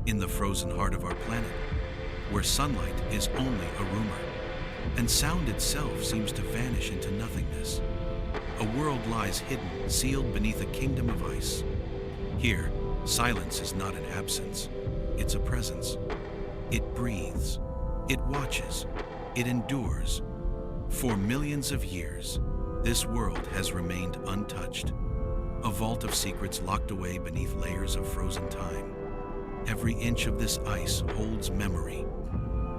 in the frozen heart of our planet, where sunlight is only a rumor, and sound itself seems to vanish into nothingness. A world lies hidden, sealed beneath a kingdom of ice. Here, silence is not an absence, it's a presence. It breathes, it watches, it endures. For millions of years, this world has remained untouched, a vault of secrets locked away beneath layers of frozen time. Every inch of this ice holds memory,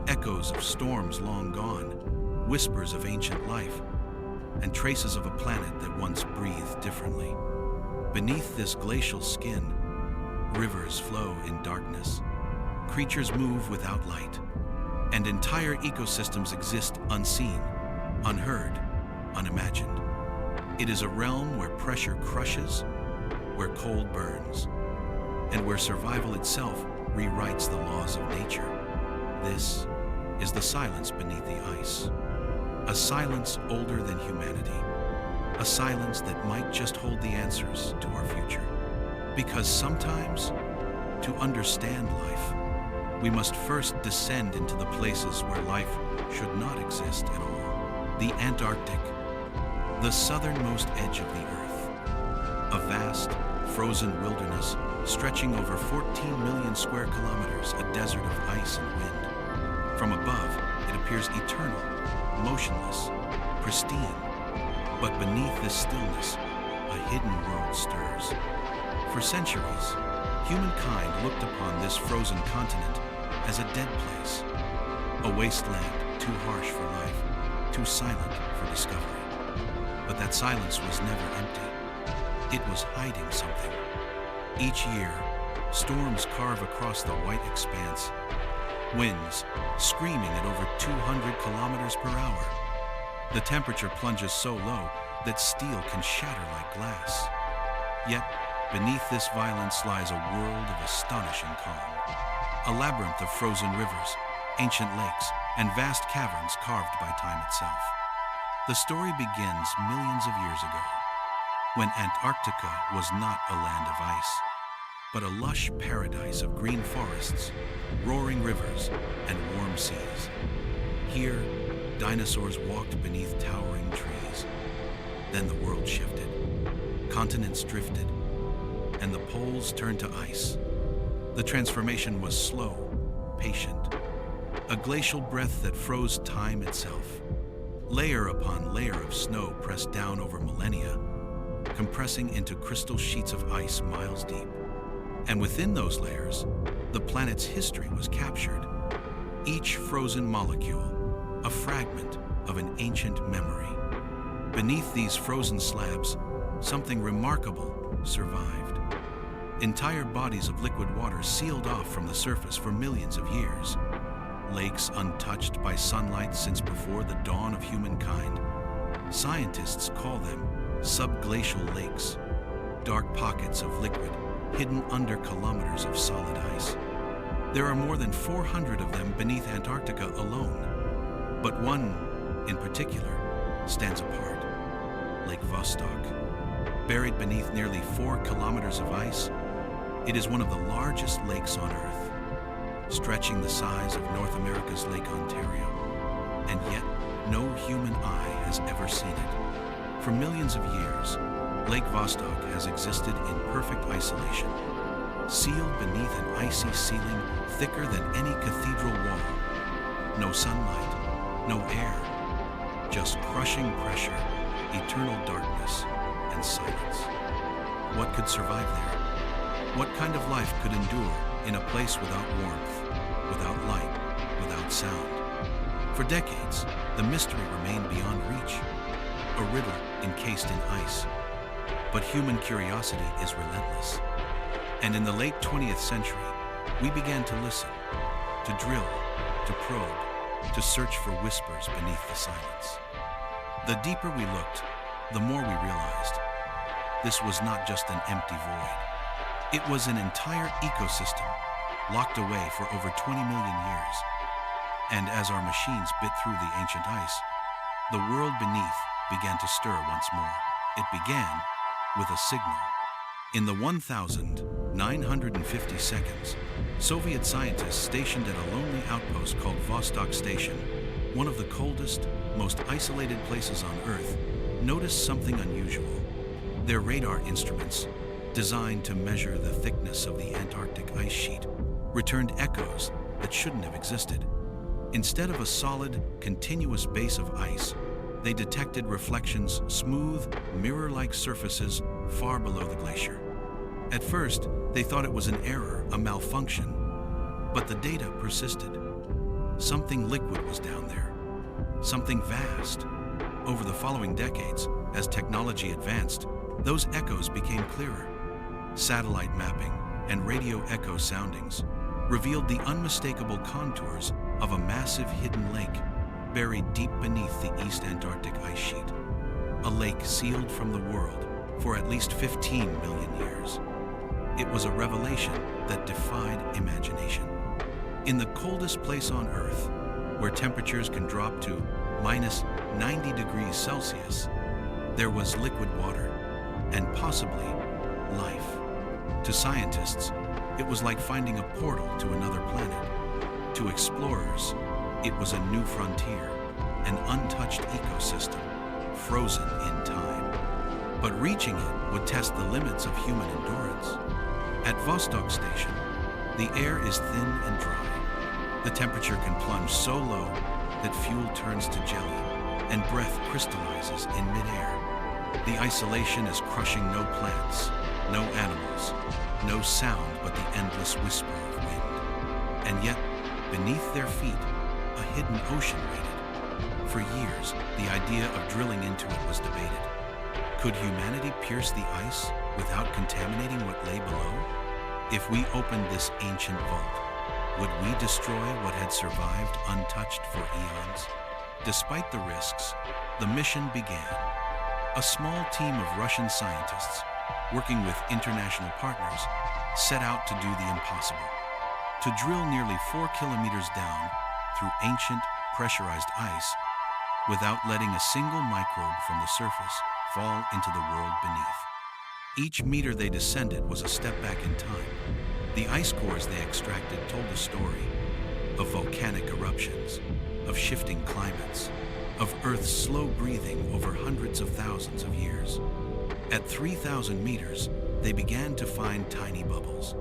echoes of storms long gone, whispers of ancient life, and traces of a planet that once breathed differently. Beneath this glacial skin, rivers flow in darkness, creatures move without light, and entire ecosystems exist unseen, unheard, unimagined. It is a realm where pressure crushes, where cold burns, and where survival itself rewrites the laws of nature. This is the silence beneath the ice. A silence older than humanity. A silence that might just hold the answers to our future. Because sometimes, to understand life, we must first descend into the places where life should not exist at all. The Antarctic, the southernmost edge of the Earth. A vast, frozen wilderness stretching over 14 million square kilometers, a desert of ice and wind. From above, it appears eternal, motionless, pristine. But beneath this stillness, a hidden world stirs. For centuries, humankind looked upon this frozen continent as a dead place, a wasteland too harsh for life, too silent for discovery. But that silence was never empty. It was hiding something. Each year, storms carve across the white expanse, winds screaming at over 200 kilometers per hour. The temperature plunges so low that steel can shatter like glass. Yet, beneath this violence lies a world of astonishing calm. A labyrinth of frozen rivers, ancient lakes, and vast caverns carved by time itself. The story begins millions of years ago, when Antarctica was not a land of ice, but a lush paradise of green forests, roaring rivers, and warm seas. Here, dinosaurs walked beneath towering trees. Then the world shifted. Continents drifted, and the poles turned to ice. The transformation was slow, patient, a glacial breath that froze time itself. Layer upon layer of snow pressed down over millennia, compressing into crystal sheets of ice miles deep. And within those layers, the planet's history was captured. Each frozen molecule, a fragment of an ancient memory. Beneath these frozen slabs, something remarkable survived. Entire bodies of liquid water sealed off from the surface for millions of years. Lakes untouched by sunlight since before the dawn of humankind. Scientists call them subglacial lakes, dark pockets of liquid hidden under kilometers of solid ice. There are more than 400 of them beneath Antarctica alone. But one, in particular, stands apart. Lake Vostok. Buried beneath nearly 4 kilometers of ice, it is one of the largest lakes on Earth, stretching the size of North America's Lake Ontario. And yet, no human eye has ever seen it. For millions of years, Lake Vostok has existed in perfect isolation, sealed beneath an icy ceiling thicker than any cathedral wall. No sunlight, no air, just crushing pressure, eternal darkness, and silence. What could survive there? What kind of life could endure in a place without warmth, without light, without sound? For decades, the mystery remained beyond reach, a riddle encased in ice. But human curiosity is relentless. And in the late 20th century, we began to listen, to drill, to probe, to search for whispers beneath the silence. The deeper we looked, the more we realized this was not just an empty void. It was an entire ecosystem, locked away for over 20 million years. And as our machines bit through the ancient ice, the world beneath began to stir once more. It began with a signal. In the 950 seconds, Soviet scientists stationed at a lonely outpost called Vostok Station, one of the coldest, most isolated places on Earth, noticed something unusual. Their radar instruments, designed to measure the thickness of the Antarctic ice sheet, returned echoes that shouldn't have existed. Instead of a solid, continuous base of ice, they detected reflections, smooth, mirror-like surfaces far below the glacier. At first, they thought it was an error, a malfunction, but the data persisted. Something liquid was down there, something vast. Over the following decades, as technology advanced, those echoes became clearer. Satellite mapping and radio echo soundings revealed the unmistakable contours of a massive hidden lake buried deep beneath the East Antarctic ice sheet. A lake sealed from the world for at least 15 million years. It was a revelation that defied imagination. In the coldest place on Earth, where temperatures can drop to minus 90 degrees Celsius, there was liquid water and possibly life. To scientists, it was like finding a portal to another planet. To explorers, it was a new frontier, an untouched ecosystem, frozen in time. But reaching it would test the limits of human endurance. At Vostok Station, the air is thin and dry. The temperature can plunge so low that fuel turns to jelly and breath crystallizes in midair. The isolation is crushing no plants, no animals, no sound but the endless whisper of wind. And yet, beneath their feet, a hidden ocean waited. For years, the idea of drilling into it was debated. Could humanity pierce the ice without contaminating what lay below? If we opened this ancient vault, would we destroy what had survived untouched for eons? Despite the risks, the mission began. A small team of Russian scientists, working with international partners, set out to do the impossible. To drill nearly 4 kilometers down through ancient, pressurized ice without letting a single microbe from the surface fall into the world beneath. Each meter they descended was a step back in time. The ice cores they extracted told a story of volcanic eruptions, of shifting climates, of Earth's slow breathing over hundreds of thousands of years. At 3,000 meters, they began to find tiny bubbles,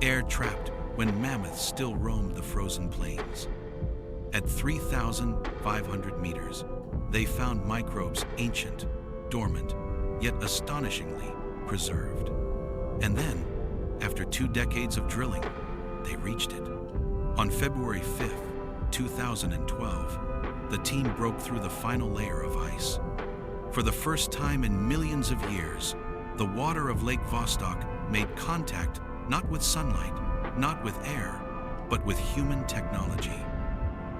air trapped when mammoths still roamed the frozen plains. At 3,500 meters, they found microbes ancient, dormant, yet astonishingly preserved. And then, after 2 decades of drilling, they reached it. On February 5th, 2012, the team broke through the final layer of ice. For the first time in millions of years, the water of Lake Vostok made contact not with sunlight, not with air, but with human technology.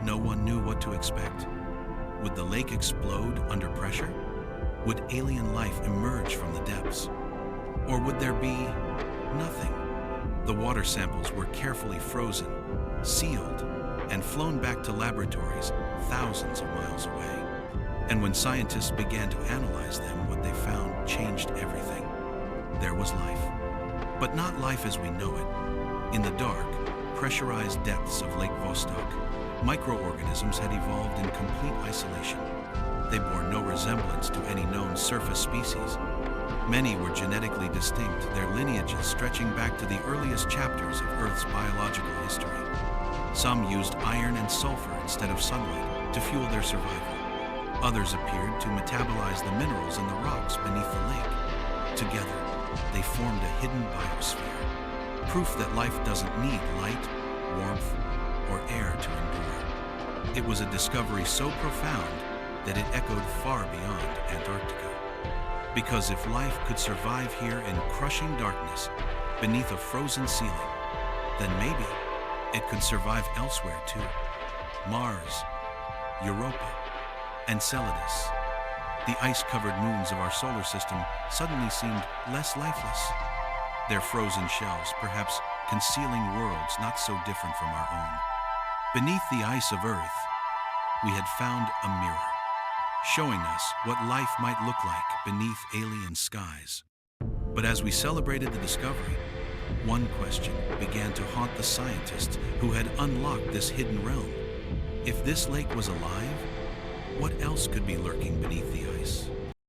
No one knew what to expect. Would the lake explode under pressure? Would alien life emerge from the depths? Or would there be nothing? The water samples were carefully frozen, sealed, and flown back to laboratories thousands of miles away. And when scientists began to analyze them, what they found changed everything. There was life, but not life as we know it. In the dark, pressurized depths of Lake Vostok, microorganisms had evolved in complete isolation. They bore no resemblance to any known surface species. Many were genetically distinct, their lineages stretching back to the earliest chapters of Earth's biological history. Some used iron and sulfur instead of sunlight to fuel their survival. Others appeared to metabolize the minerals in the rocks beneath the lake. Together, they formed a hidden biosphere, proof that life doesn't need light, warmth, or air to endure. It was a discovery so profound that it echoed far beyond Antarctica. Because if life could survive here in crushing darkness beneath a frozen ceiling, then maybe it could survive elsewhere too. Mars, Europa, Enceladus. The ice-covered moons of our solar system suddenly seemed less lifeless. Their frozen shells perhaps concealing worlds not so different from our own. Beneath the ice of Earth, we had found a mirror, showing us what life might look like beneath alien skies. But as we celebrated the discovery, One question began to haunt the scientists who had unlocked this hidden realm. If this lake was alive, what else could be lurking beneath the ice?